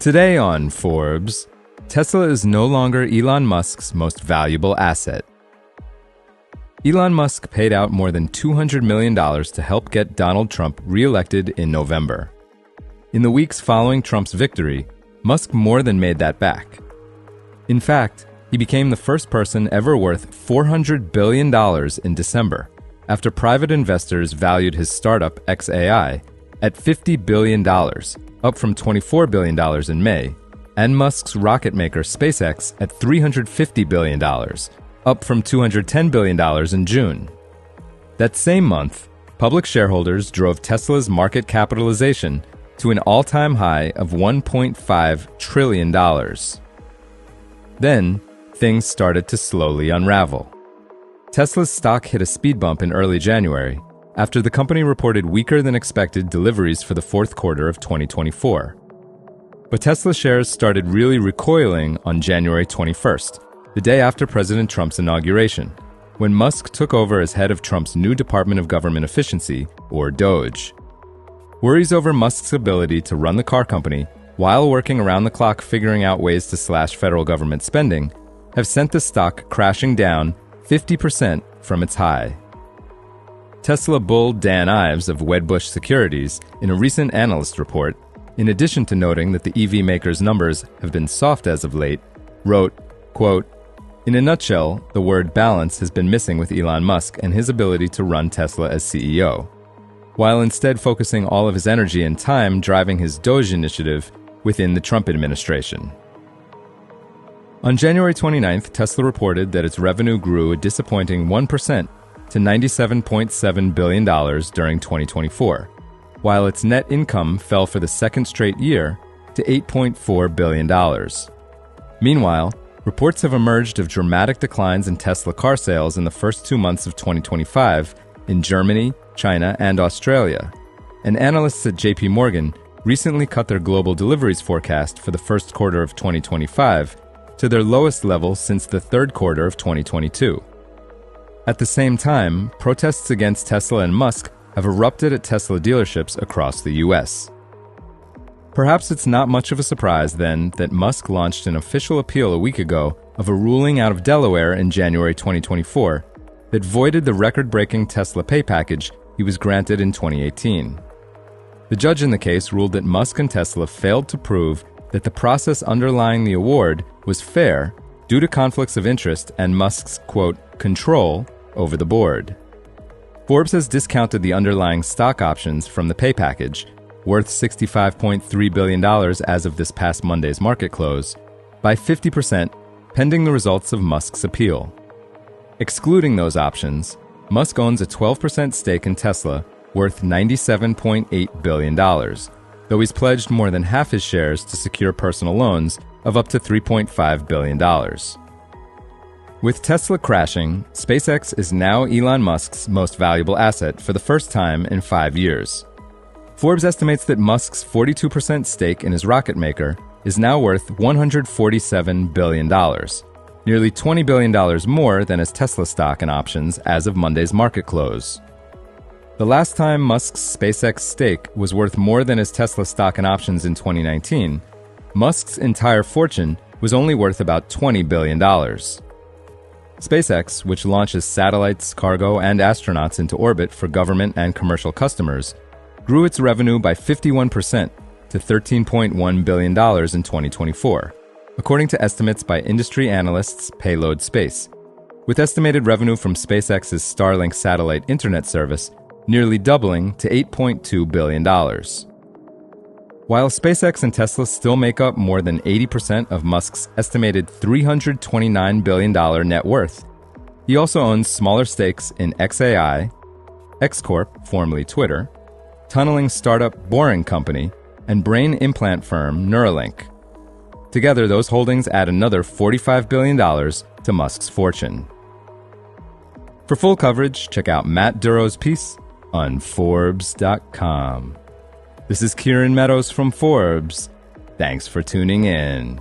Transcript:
Today on Forbes, Tesla is no longer Elon Musk's most valuable asset. Elon Musk paid out more than $200 million to help get Donald Trump re-elected in November. In the weeks following Trump's victory, Musk more than made that back. In fact, he became the first person ever worth $400 billion in December, after private investors valued his startup xAI at $50 billion, up from $24 billion in May, and Musk's rocket maker SpaceX at $350 billion, up from $210 billion in June. That same month, public shareholders drove Tesla's market capitalization to an all-time high of $1.5 trillion. Then, things started to slowly unravel. Tesla's stock hit a speed bump in early January after the company reported weaker-than-expected deliveries for the fourth quarter of 2024. But Tesla shares started really recoiling on January 21st, the day after President Trump's inauguration, when Musk took over as head of Trump's new Department of Government Efficiency, or DOGE. Worries over Musk's ability to run the car company while working around the clock figuring out ways to slash federal government spending have sent the stock crashing down 50% from its high. Tesla bull Dan Ives of Wedbush Securities, in a recent analyst report, in addition to noting that the EV maker's numbers have been soft as of late, wrote, quote, "In a nutshell, the word balance has been missing with Elon Musk and his ability to run Tesla as CEO, while instead focusing all of his energy and time driving his DOGE initiative within the Trump administration." On January 29th, Tesla reported that its revenue grew a disappointing 1% to $97.7 billion during 2024, while its net income fell for the second straight year to $8.4 billion. Meanwhile, reports have emerged of dramatic declines in Tesla car sales in the first 2 months of 2025 in Germany, China, and Australia, and analysts at JP Morgan recently cut their global deliveries forecast for the first quarter of 2025 to their lowest level since the third quarter of 2022. At the same time, protests against Tesla and Musk have erupted at Tesla dealerships across the US. Perhaps it's not much of a surprise, then, that Musk launched an official appeal a week ago of a ruling out of Delaware in January 2024 that voided the record-breaking Tesla pay package he was granted in 2018. The judge in the case ruled that Musk and Tesla failed to prove that the process underlying the award was fair due to conflicts of interest and Musk's, quote, control over the board. Forbes has discounted the underlying stock options from the pay package, worth $65.3 billion as of this past Monday's market close, by 50%, pending the results of Musk's appeal. Excluding those options, Musk owns a 12% stake in Tesla, worth $97.8 billion, though he's pledged more than half his shares to secure personal loans of up to $3.5 billion. With Tesla crashing, SpaceX is now Elon Musk's most valuable asset for the first time in 5 years. Forbes estimates that Musk's 42% stake in his rocket maker is now worth $147 billion, nearly $20 billion more than his Tesla stock and options as of Monday's market close. The last time Musk's SpaceX stake was worth more than his Tesla stock and options in 2019, Musk's entire fortune was only worth about $20 billion. SpaceX, which launches satellites, cargo, and astronauts into orbit for government and commercial customers, grew its revenue by 51% to $13.1 billion in 2024, according to estimates by industry analysts Payload Space, with estimated revenue from SpaceX's Starlink satellite internet service nearly doubling to $8.2 billion. While SpaceX and Tesla still make up more than 80% of Musk's estimated $329 billion net worth, he also owns smaller stakes in xAI, X-Corp, formerly Twitter, tunneling startup Boring Company, and brain implant firm Neuralink. Together, those holdings add another $45 billion to Musk's fortune. For full coverage, check out Matt Duro's piece on Forbes.com. This is Kieran Meadows from Forbes. Thanks for tuning in.